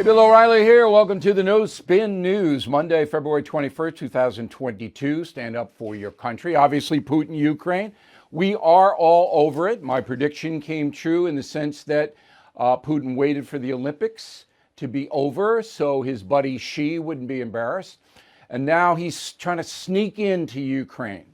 Bill O'Reilly here. Welcome to the No Spin News, Monday, February 21st, 2022. Stand up for your country. Obviously, Putin, Ukraine. We are all over it. My prediction came true in the sense that Putin waited for the Olympics to be over so his buddy Xi wouldn't be embarrassed. And now he's trying to sneak into Ukraine.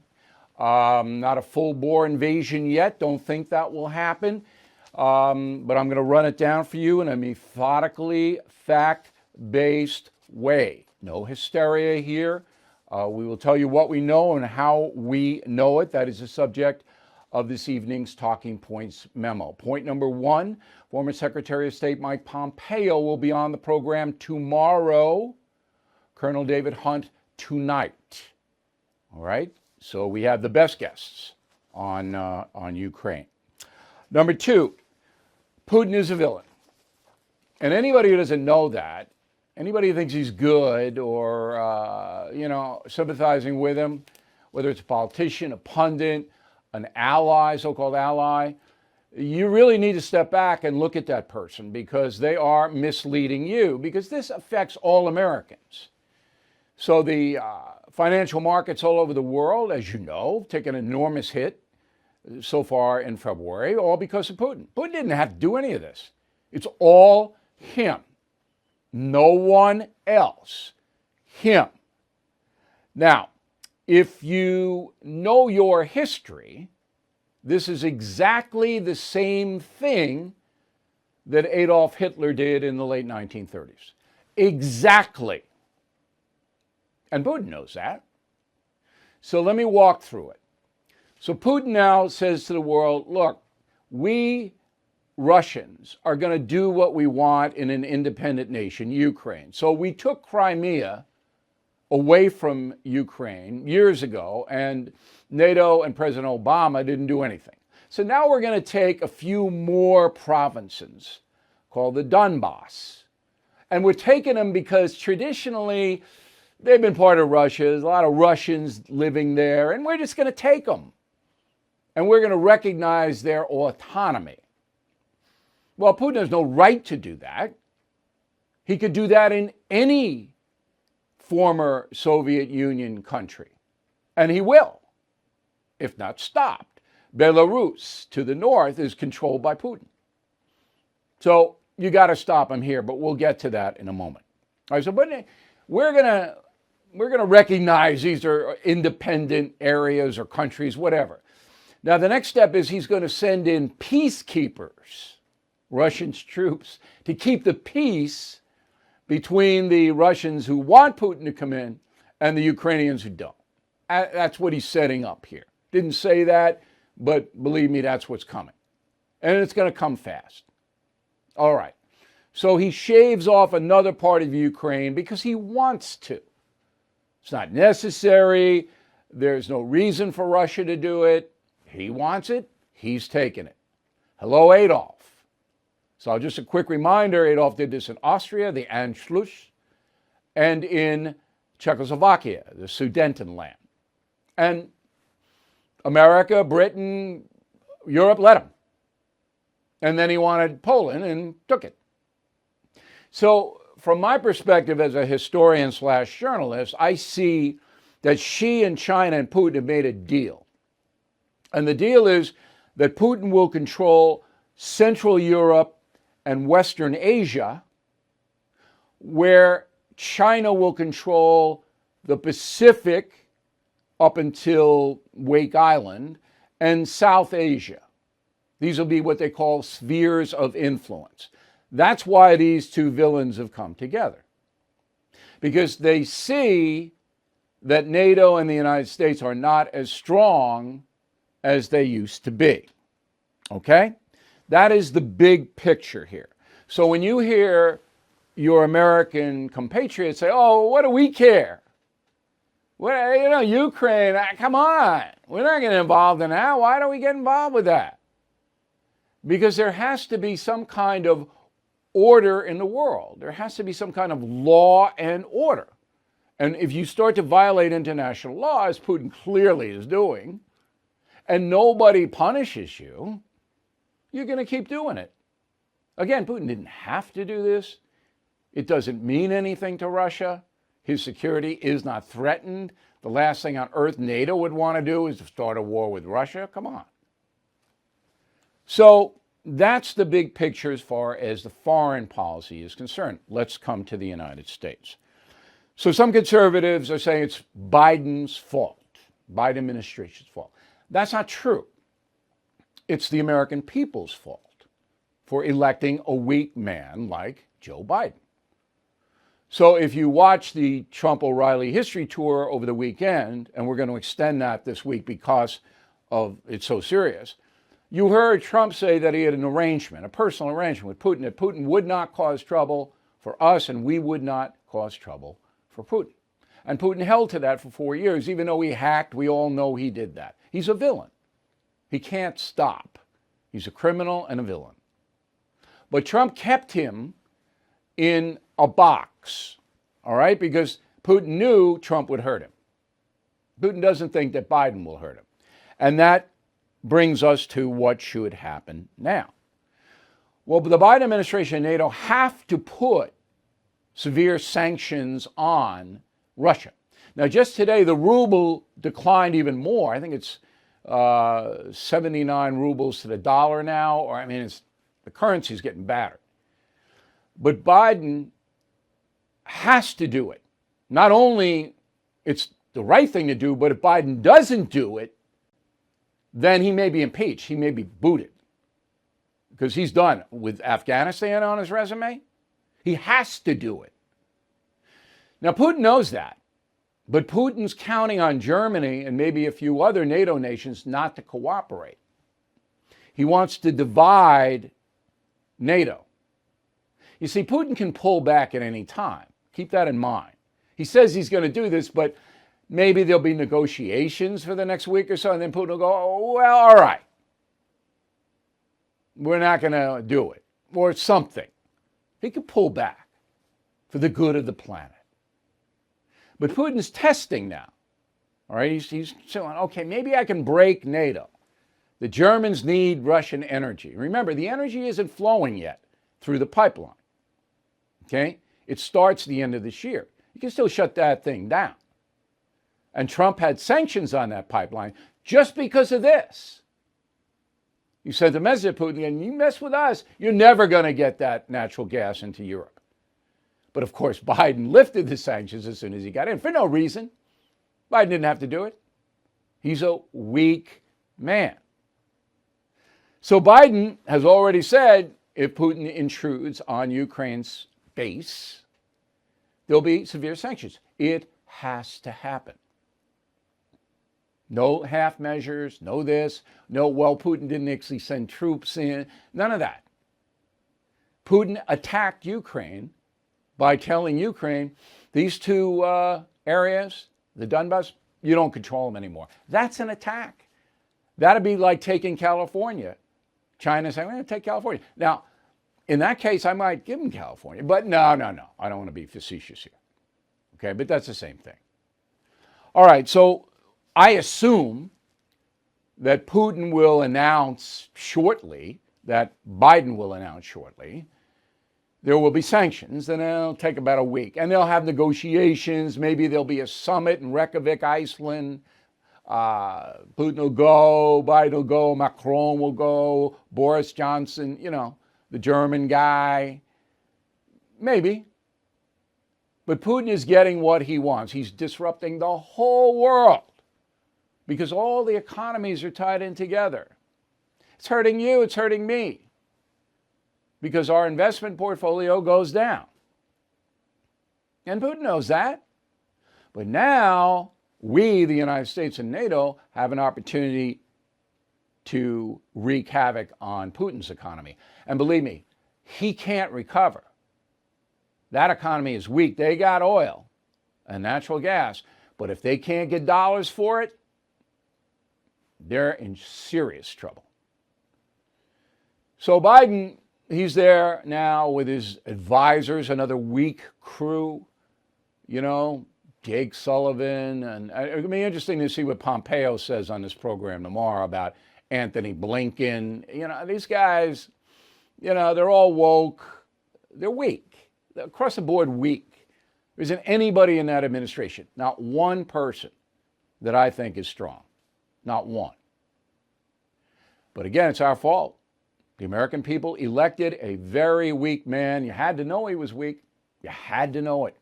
Not a full-bore invasion yet. Don't think that will happen. But I'm going to run it down for you in a methodically, fact-based way. No hysteria here. We will tell you what we know and how we know it. That is the subject of this evening's Talking Points memo. Point number one, former Secretary of State Mike Pompeo will be on the program tomorrow. Colonel David Hunt tonight. All right? So we have the best guests on Ukraine. Number two, Putin is a villain. And anybody who doesn't know that, anybody who thinks he's good or, sympathizing with him, whether it's a politician, a pundit, an ally, so-called ally, you really need to step back and look at that person because they are misleading you because this affects all Americans. So the financial markets all over the world, as you know, take an enormous hit so far in February, all because of Putin. Putin didn't have to do any of this. It's all him. No one else. Him. Now, if you know your history, this is exactly the same thing that Adolf Hitler did in the late 1930s. Exactly. And Putin knows that. So let me walk through it. So Putin now says to the world, look, we Russians are going to do what we want in an independent nation, Ukraine. So we took Crimea away from Ukraine years ago, and NATO and President Obama didn't do anything. So now we're going to take a few more provinces called the Donbass. And we're taking them because traditionally they've been part of Russia. There's a lot of Russians living there, and we're just going to take them. And we're going to recognize their autonomy. Well, Putin has no right to do that. He could do that in any former Soviet Union country. And he will, if not stopped. Belarus to the north is controlled by Putin. So you got to stop him here, but we'll get to that in a moment. All right, so but we're going to recognize these are independent areas or countries, whatever. Now, the next step is he's going to send in peacekeepers, Russian troops, to keep the peace between the Russians who want Putin to come in and the Ukrainians who don't. That's what he's setting up here. Didn't say that, but believe me, that's what's coming. And it's going to come fast. All right. So he shaves off another part of Ukraine because he wants to. It's not necessary. There's no reason for Russia to do it. He wants it. He's taking it. Hello, Adolf. So just a quick reminder, Adolf did this in Austria, the Anschluss, and in Czechoslovakia, the Sudetenland. And America, Britain, Europe let him. And then he wanted Poland and took it. So from my perspective as a historian / journalist, I see that Xi and China and Putin have made a deal. And the deal is that Putin will control Central Europe and Western Asia, where China will control the Pacific up until Wake Island and South Asia. These will be what they call spheres of influence. That's why these two villains have come together. Because they see that NATO and the United States are not as strong as they used to be. Okay? That is the big picture here. So when you hear your American compatriots say, oh, what do we care? Well, Ukraine, come on. We're not getting involved in that. Why don't we get involved with that? Because there has to be some kind of order in the world. There has to be some kind of law and order. And if you start to violate international law, as Putin clearly is doing, and nobody punishes you, you're going to keep doing it. Again, Putin didn't have to do this. It doesn't mean anything to Russia. His security is not threatened. The last thing on earth NATO would want to do is to start a war with Russia. Come on. So that's the big picture as far as the foreign policy is concerned. Let's come to the United States. So some conservatives are saying it's Biden's fault, Biden administration's fault. That's not true. It's the American people's fault for electing a weak man like Joe Biden. So if you watch the Trump O'Reilly history tour over the weekend, and we're going to extend that this week because of it's so serious, you heard Trump say that he had an arrangement, a personal arrangement with Putin, that Putin would not cause trouble for us and we would not cause trouble for Putin. And Putin held to that for 4 years, even though he hacked. We all know he did that. He's a villain. He can't stop. He's a criminal and a villain. But Trump kept him in a box, all right, because Putin knew Trump would hurt him. Putin doesn't think that Biden will hurt him. And that brings us to what should happen now. Well, the Biden administration and NATO have to put severe sanctions on Russia. Now, just today, the ruble declined even more. I think it's 79 rubles to the dollar now, or I mean, the currency's getting battered. But Biden has to do it. Not only it's the right thing to do, but if Biden doesn't do it, then he may be impeached. He may be booted because he's done with Afghanistan on his resume. He has to do it. Now, Putin knows that, but Putin's counting on Germany and maybe a few other NATO nations not to cooperate. He wants to divide NATO. You see, Putin can pull back at any time. Keep that in mind. He says he's going to do this, but maybe there'll be negotiations for the next week or so, and then Putin will go, oh, well, all right. We're not going to do it, or something. He could pull back for the good of the planet. But Putin's testing now. All right, he's saying, okay, maybe I can break NATO. The Germans need Russian energy. Remember, the energy isn't flowing yet through the pipeline. Okay? It starts the end of this year. You can still shut that thing down. And Trump had sanctions on that pipeline just because of this. You sent a message to Putin, and you mess with us, you're never going to get that natural gas into Europe. But of course, Biden lifted the sanctions as soon as he got in, for no reason. Biden didn't have to do it. He's a weak man. So Biden has already said if Putin intrudes on Ukraine's base, there'll be severe sanctions. It has to happen. No half measures, no this, no, well, Putin didn't actually send troops in, none of that. Putin attacked Ukraine by telling Ukraine, these two areas, the Donbass, you don't control them anymore. That's an attack. That'd be like taking California. China saying, we're going to take California. Now, in that case, I might give them California, but no. I don't want to be facetious here. Okay, but that's the same thing. All right, so I assume that Putin will announce shortly, that Biden will announce shortly, there will be sanctions, and it'll take about a week. And they'll have negotiations. Maybe there'll be a summit in Reykjavik, Iceland. Putin will go, Biden will go, Macron will go, Boris Johnson, the German guy. Maybe. But Putin is getting what he wants. He's disrupting the whole world because all the economies are tied in together. It's hurting you, it's hurting me, because our investment portfolio goes down. And Putin knows that. But now we, the United States and NATO, have an opportunity to wreak havoc on Putin's economy. And believe me, he can't recover. That economy is weak. They got oil and natural gas. But if they can't get dollars for it, they're in serious trouble. So Biden, he's there now with his advisors, another weak crew, Jake Sullivan. And it'll be interesting to see what Pompeo says on this program tomorrow about Anthony Blinken. These guys, they're all woke. They're weak. across the board weak. There isn't anybody in that administration, not one person that I think is strong, not one. But again, it's our fault. The American people elected a very weak man. You had to know he was weak. You had to know it.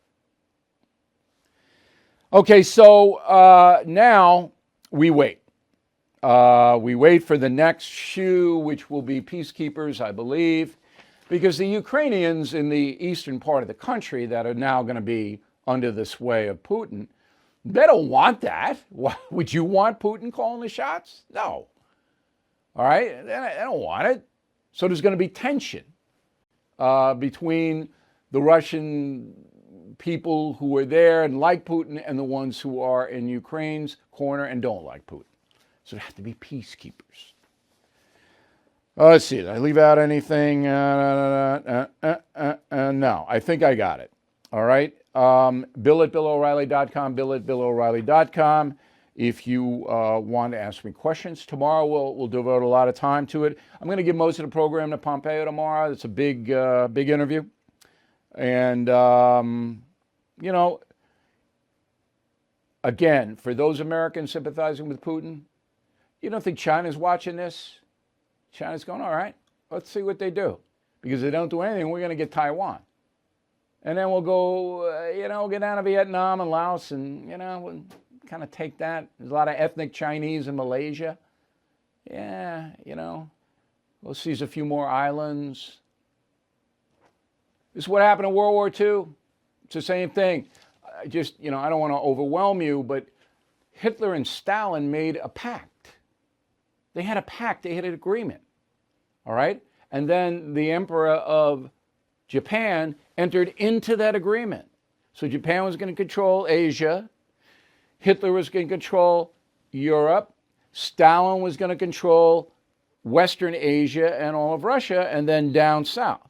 Okay, so now we wait. We wait for the next shoe, which will be peacekeepers, I believe, because the Ukrainians in the eastern part of the country that are now going to be under the sway of Putin, they don't want that. Would you want Putin calling the shots? No. All right? They don't want it. So there's going to be tension between the Russian people who are there and like Putin and the ones who are in Ukraine's corner and don't like Putin. So there have to be peacekeepers. Let's see. Did I leave out anything? No, I think I got it. All right. Bill at BillO'Reilly.com, Bill at BillO'Reilly.com. If you want to ask me questions tomorrow, we'll devote a lot of time to it. I'm going to give most of the program to Pompeo tomorrow. It's a big interview. And, you know, again, for those Americans sympathizing with Putin, you don't think China's watching this? China's going, all right, let's see what they do. Because if they don't do anything, we're going to get Taiwan. And then we'll go, we'll get down to Vietnam and Laos and, we'll kind of take that. There's a lot of ethnic Chinese in Malaysia. Yeah, we'll seize a few more islands. This is what happened in World War II. It's the same thing. I don't want to overwhelm you, but Hitler and Stalin made a pact. They had a pact. They had an agreement. All right? And then the Emperor of Japan entered into that agreement. So Japan was going to control Asia. Hitler was going to control Europe. Stalin was going to control Western Asia and all of Russia, and then down south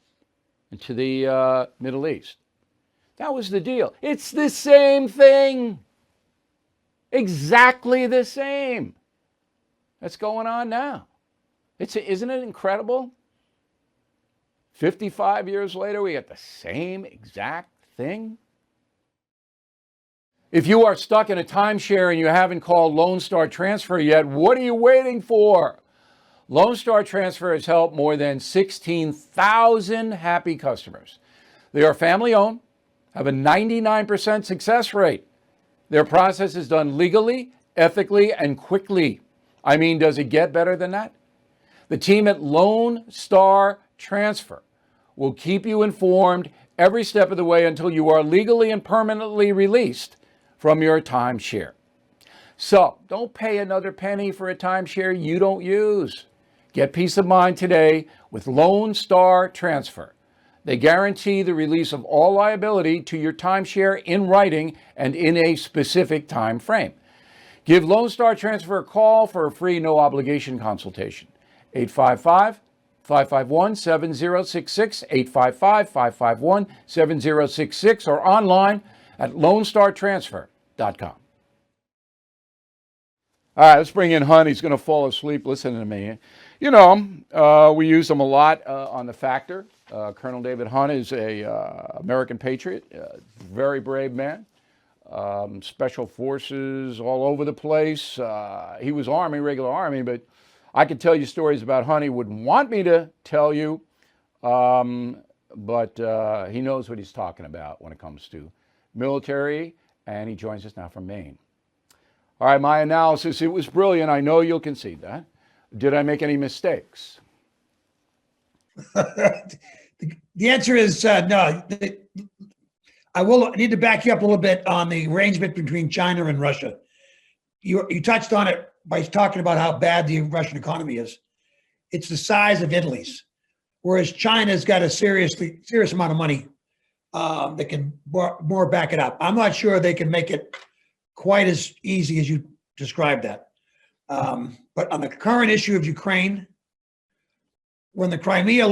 into the Middle East. That was the deal. It's the same thing. Exactly the same. That's going on now. Isn't it incredible? 55 years later, we got the same exact thing. If you are stuck in a timeshare and you haven't called Lone Star Transfer yet, what are you waiting for? Lone Star Transfer has helped more than 16,000 happy customers. They are family-owned, have a 99% success rate. Their process is done legally, ethically, and quickly. I mean, does it get better than that? The team at Lone Star Transfer will keep you informed every step of the way until you are legally and permanently released from your timeshare. So don't pay another penny for a timeshare you don't use. Get peace of mind today with Lone Star Transfer. They guarantee the release of all liability to your timeshare in writing and in a specific time frame. Give Lone Star Transfer a call for a free no-obligation consultation. 855-551-7066, 855-551-7066, or online at LoneStarTransfer.com. All right, let's bring in Hunt. He's going to fall asleep listening to me. We use him a lot on The Factor. Colonel David Hunt is a American patriot, very brave man. Special forces all over the place. He was Army, regular Army, but I could tell you stories about Hunt he wouldn't want me to tell you, but he knows what he's talking about when it comes to military, and he joins us now from Maine. All right, my analysis, it was brilliant. I know you'll concede that. Did I make any mistakes? The answer is no. I will need to back you up a little bit on the arrangement between China and Russia. You touched on it by talking about how bad the Russian economy is. It's the size of Italy's, whereas China's got a serious amount of money that can more back it up. I'm not sure they can make it quite as easy as you described that. But on the current issue of Ukraine, when the Crimea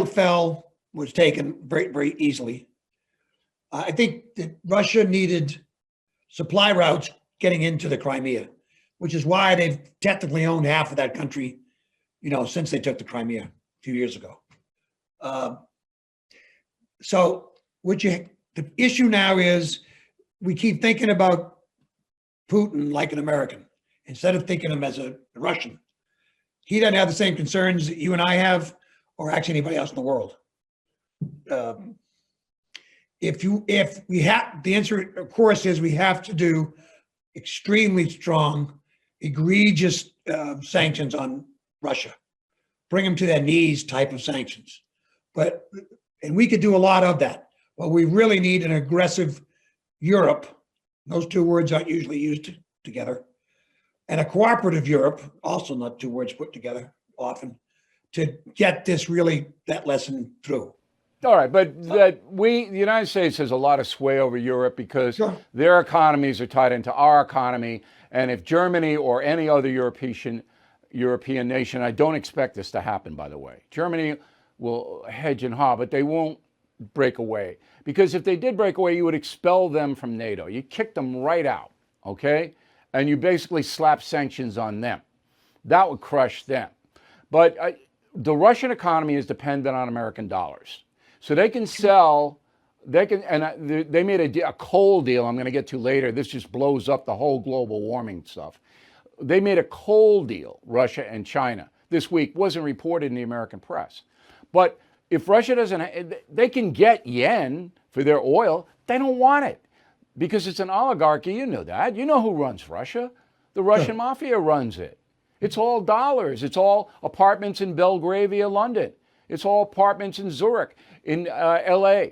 was taken very, very easily, I think that Russia needed supply routes getting into the Crimea, which is why they've technically owned half of that country, since they took the Crimea a few years ago. So what you The issue now is we keep thinking about Putin like an American instead of thinking of him as a Russian. He doesn't have the same concerns that you and I have, or actually anybody else in the world. If we have, the answer, of course, is we have to do extremely strong, egregious sanctions on Russia, bring them to their knees type of sanctions. And we could do a lot of that. But we really need an aggressive Europe. Those two words aren't usually used together. And a cooperative Europe, also not two words put together often, to get that lesson through. All right, but the United States has a lot of sway over Europe because their economies are tied into our economy. And if Germany or any other European nation, I don't expect this to happen, by the way. Germany will hedge and haw, but they won't break away. Because if they did break away, you would expel them from NATO. You kick them right out, okay? And you basically slap sanctions on them. That would crush them. But the Russian economy is dependent on American dollars. So they can sell, they made a coal deal I'm going to get to later. This just blows up the whole global warming stuff. They made a coal deal, Russia and China, this week. Wasn't reported in the American press. But if Russia doesn't, they can get yen for their oil. They don't want it because it's an oligarchy. You know that. You know who runs Russia. The Russian mafia runs it. It's all dollars. It's all apartments in Belgravia, London. It's all apartments in Zurich, in LA.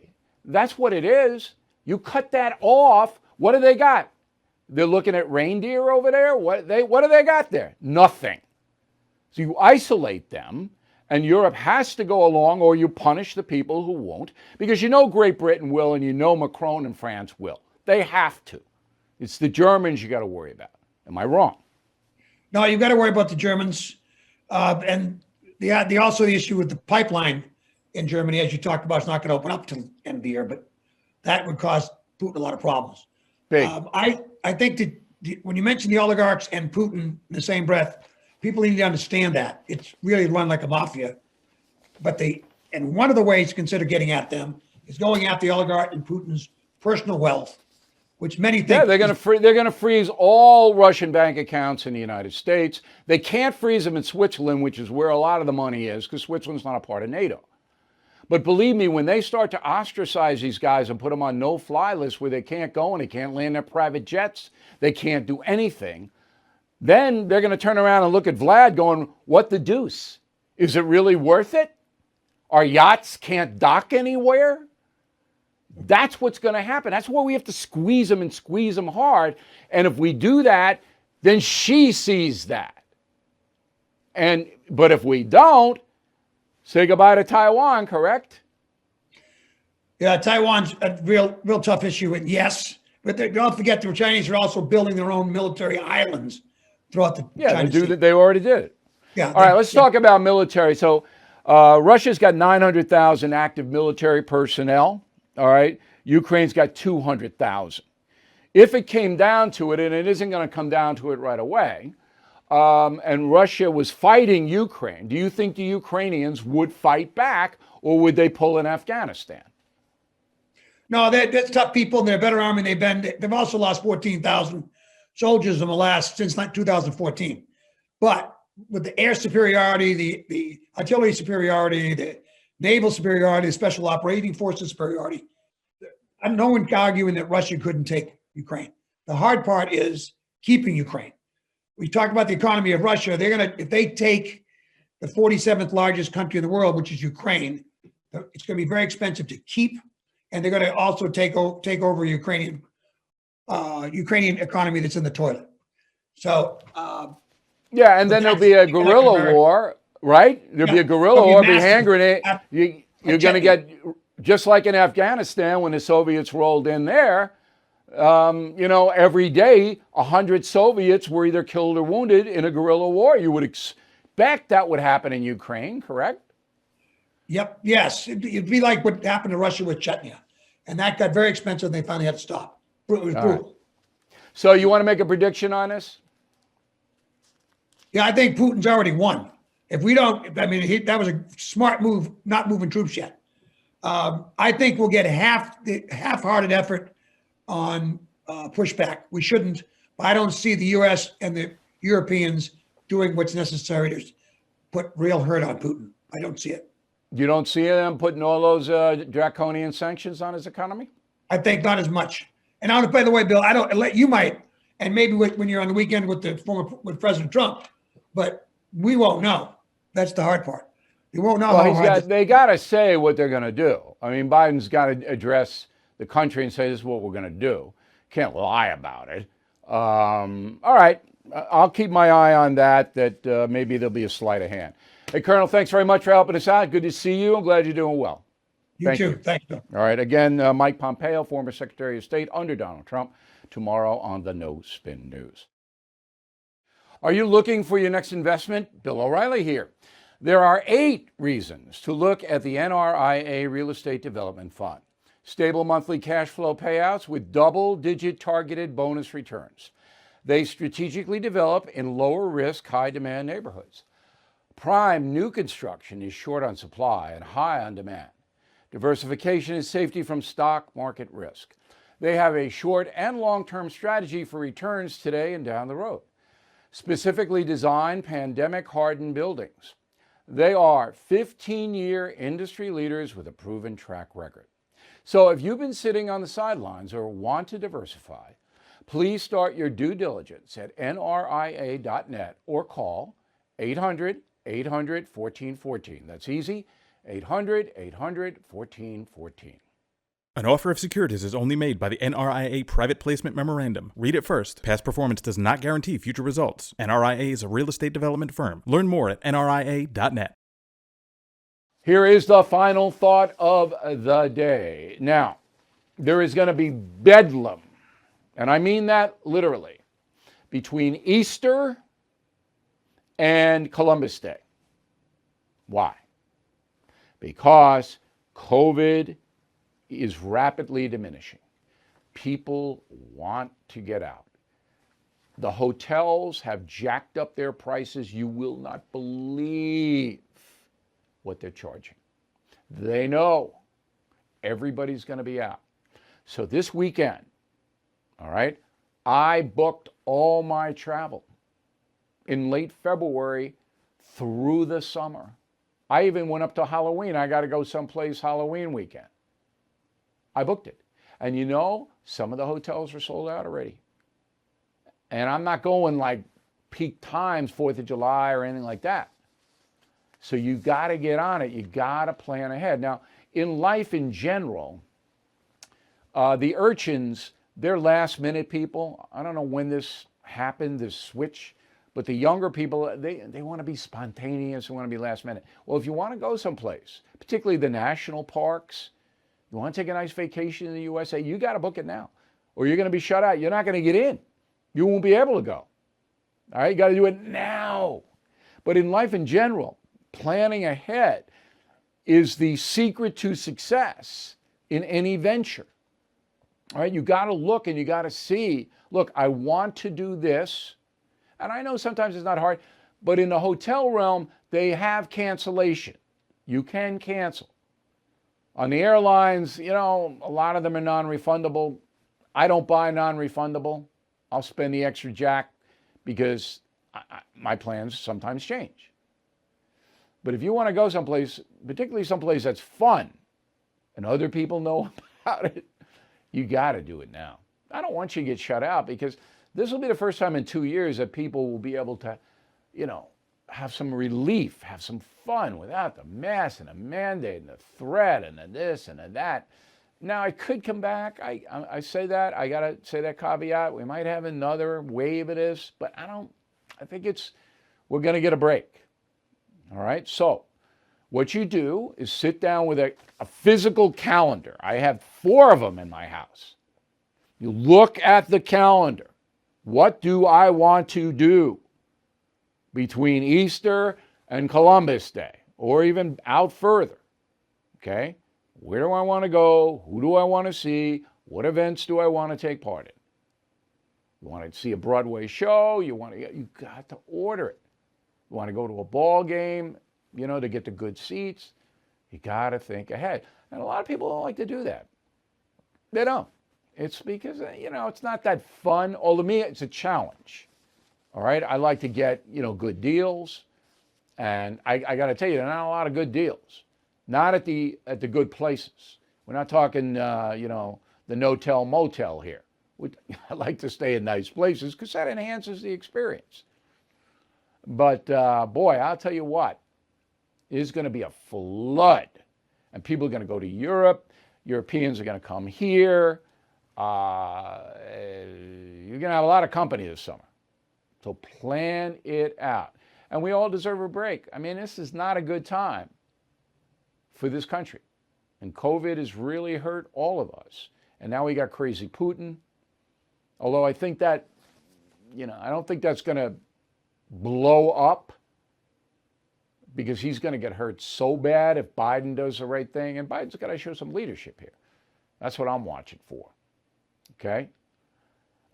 That's what it is. You cut that off. What do they got? They're looking at reindeer over there. What do they got there? Nothing. So you isolate them, and Europe has to go along, or you punish the people who won't, because you know Great Britain will, and you know Macron and France will. They have to. It's the Germans you got to worry about. Am I wrong? No, you've got to worry about the Germans, and also the issue with the pipeline in Germany, as you talked about, is not going to open up till the end of the year, but that would cause Putin a lot of problems. I think that when you mention the oligarchs and Putin in the same breath, people need to understand that it's really run like a mafia. And one of the ways to consider getting at them is going after the oligarch and Putin's personal wealth, which many think. Yeah, they're going to freeze all Russian bank accounts in the United States. They can't freeze them in Switzerland, which is where a lot of the money is, because Switzerland's not a part of NATO. But believe me, when they start to ostracize these guys and put them on no-fly lists where they can't go and they can't land their private jets, they can't do anything, then they're going to turn around and look at Vlad going, what the deuce? Is it really worth it? Our yachts can't dock anywhere? That's what's going to happen. That's why we have to squeeze them and squeeze them hard. And if we do that, then she sees that. But if we don't, say goodbye to Taiwan, correct? Yeah, Taiwan's a real tough issue. And yes, but don't forget the Chinese are also building their own military islands throughout the China Sea. They already did it. Yeah. All right, let's talk about military. So Russia's got 900,000 active military personnel. All right, Ukraine's got 200,000. If it came down to it, and it isn't going to come down to it right away, and Russia was fighting Ukraine, do you think the Ukrainians would fight back, or would they pull in Afghanistan? No, that's tough people, and they're better armed than they've been. They've also lost 14,000 soldiers since 2014. But with the air superiority, the artillery superiority, the naval superiority, the special operating forces superiority, no one's arguing that Russia couldn't take Ukraine. The hard part is keeping Ukraine. We talked about the economy of Russia. If they take the 47th largest country in the world, which is Ukraine, it's going to be very expensive to keep, and they're going to also take over Ukrainian economy that's in the toilet. So yeah, and then there'll be a guerrilla war, right? There'll be a guerrilla war, be hand grenade. You're going to get, just like in Afghanistan when the Soviets rolled in there, every day 100 Soviets were either killed or wounded in a guerrilla war. You would expect that would happen in Ukraine, correct? Yep. Yes. It'd be like what happened to Russia with Chechnya. And that got very expensive and they finally had to stop. It was brutal. Right. So you want to make a prediction on this? Yeah, I think Putin's already won. If we don't, that was a smart move, not moving troops yet. I think we'll get half-hearted effort on pushback. We shouldn't, but I don't see the U.S. and the Europeans doing what's necessary to put real hurt on Putin. I don't see it. You don't see them putting all those draconian sanctions on his economy? I think not as much. And I don't, by the way, Bill, I don't. You might, and maybe when you're on the weekend with President Trump, but we won't know. That's the hard part. We won't know how hard. They got to say what they're going to do. I mean, Biden's got to address the country and say this is what we're going to do. Can't lie about it. All right, I'll keep my eye on that. Maybe there'll be a sleight of hand. Hey, Colonel, thanks very much for helping us out. Good to see you. I'm glad you're doing well. You too. Thanks, Bill. All right. Again, Mike Pompeo, former Secretary of State under Donald Trump, tomorrow on the No Spin News. Are you looking for your next investment? Bill O'Reilly here. There are 8 reasons to look at the NRIA Real Estate Development Fund. Stable monthly cash flow payouts with double-digit targeted bonus returns. They strategically develop in lower-risk, high-demand neighborhoods. Prime new construction is short on supply and high on demand. Diversification is safety from stock market risk. They have a short and long-term strategy for returns today and down the road. Specifically designed pandemic-hardened buildings. They are 15-year industry leaders with a proven track record. So if you've been sitting on the sidelines or want to diversify, please start your due diligence at nria.net or call 800-800-1414. That's easy, 800-800-1414. An offer of securities is only made by the NRIA Private Placement Memorandum. Read it first. Past performance does not guarantee future results. NRIA is a real estate development firm. Learn more at nria.net. Here is the final thought of the day. Now, there is going to be bedlam, and I mean that literally, between Easter and Columbus Day. Why? Because COVID is rapidly diminishing. People want to get out. The hotels have jacked up their prices. You will not believe what they're charging. They know everybody's going to be out. So this weekend, all right, I booked all my travel in late February through the summer. I even went up to Halloween. I got to go someplace Halloween weekend. I booked it. And you know, some of the hotels are sold out already. And I'm not going like peak times, 4th of July or anything like that. So you got to get on it. You got to plan ahead. Now, in life in general, the urchins, they're last minute people. I don't know when this happened, this switch, but the younger people, they want to be spontaneous, they want to be last minute. Well, if you want to go someplace, particularly the national parks, you want to take a nice vacation in the USA, you got to book it now, or you're going to be shut out. You're not going to get in. You won't be able to go. All right, you got to do it now. But in life in general, planning ahead is the secret to success in any venture. All right, you got to look and you got to see, look, I want to do this. And I know sometimes it's not hard, but in the hotel realm, they have cancellation. You can cancel. On the airlines, you know, a lot of them are non-refundable. I don't buy non-refundable. I'll spend the extra jack because my plans sometimes change. But if you want to go someplace, particularly someplace that's fun and other people know about it, you got to do it now. I don't want you to get shut out because this will be the first time in 2 years that people will be able to, you know, have some relief, have some fun without the mask and the mandate and the threat and the this and the that. Now, I could come back. I say that. I got to say that caveat. We might have another wave of this, but I think we're going to get a break. All right? So what you do is sit down with a physical calendar. I have 4 of them in my house. You look at the calendar. What do I want to do between Easter and Columbus Day, or even out further? Okay? Where do I want to go? Who do I want to see? What events do I want to take part in? You want to see a Broadway show? You got to order it. You want to go to a ball game, you know, to get the good seats? You got to think ahead. And a lot of people don't like to do that. They don't. It's because, it's not that fun. Although to me, it's a challenge. All right. I like to get, good deals. And I got to tell you, there are not a lot of good deals. Not at the good places. We're not talking, the no-tell motel here. I like to stay in nice places because that enhances the experience. But boy, I'll tell you what, there's going to be a flood. And people are going to go to Europe. Europeans are going to come here. You're going to have a lot of company this summer. So plan it out. And we all deserve a break. I mean, this is not a good time for this country. And COVID has really hurt all of us. And now we got crazy Putin. Although I think that, I don't think that's going to blow up because he's going to get hurt so bad if Biden does the right thing. And Biden's got to show some leadership here. That's what I'm watching for. Okay?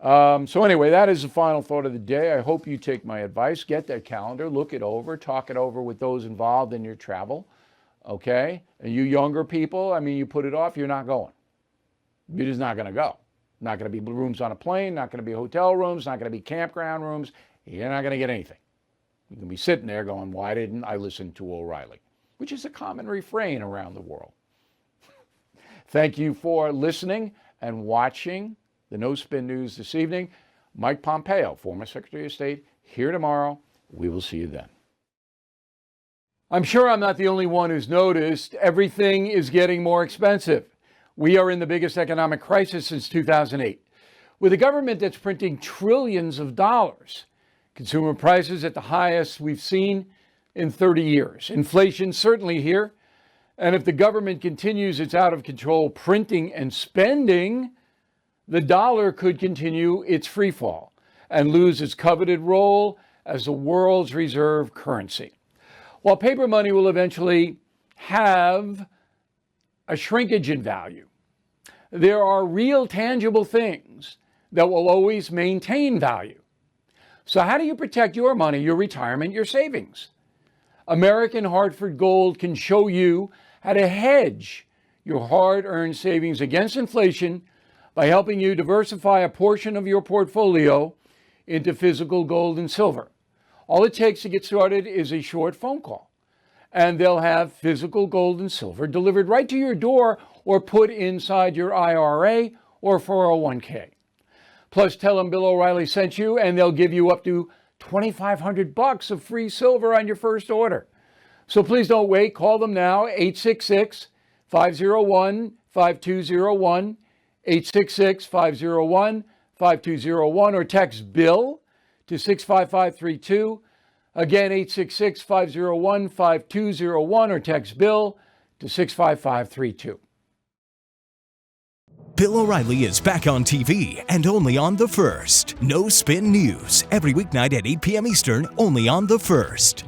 So anyway, that is the final thought of the day. I hope you take my advice. Get that calendar, look it over, talk it over with those involved in your travel. Okay? And you younger people, you put it off, you're not going. You're just not going to go. Not going to be rooms on a plane, not going to be hotel rooms, not going to be campground rooms. You're not going to get anything. You can be sitting there going, why didn't I listen to O'Reilly? Which is a common refrain around the world. Thank you for listening and watching the No Spin News this evening. Mike Pompeo, former Secretary of State, here tomorrow. We will see you then. I'm sure I'm not the only one who's noticed everything is getting more expensive. We are in the biggest economic crisis since 2008, with a government that's printing trillions of dollars. Consumer prices at the highest we've seen in 30 years. Inflation certainly here. And if the government continues its out-of-control printing and spending, the dollar could continue its free fall and lose its coveted role as the world's reserve currency. While paper money will eventually have a shrinkage in value, there are real tangible things that will always maintain value. So how do you protect your money, your retirement, your savings? American Hartford Gold can show you how to hedge your hard-earned savings against inflation by helping you diversify a portion of your portfolio into physical gold and silver. All it takes to get started is a short phone call, and they'll have physical gold and silver delivered right to your door or put inside your IRA or 401k. Plus, tell them Bill O'Reilly sent you, and they'll give you up to $2,500 of free silver on your first order. So please don't wait. Call them now, 866-501-5201, 866-501-5201, or text BILL to 65532. Again, 866-501-5201, or text BILL to 65532. Bill O'Reilly is back on TV and only on The First. No Spin News, every weeknight at 8 p.m. Eastern, only on The First.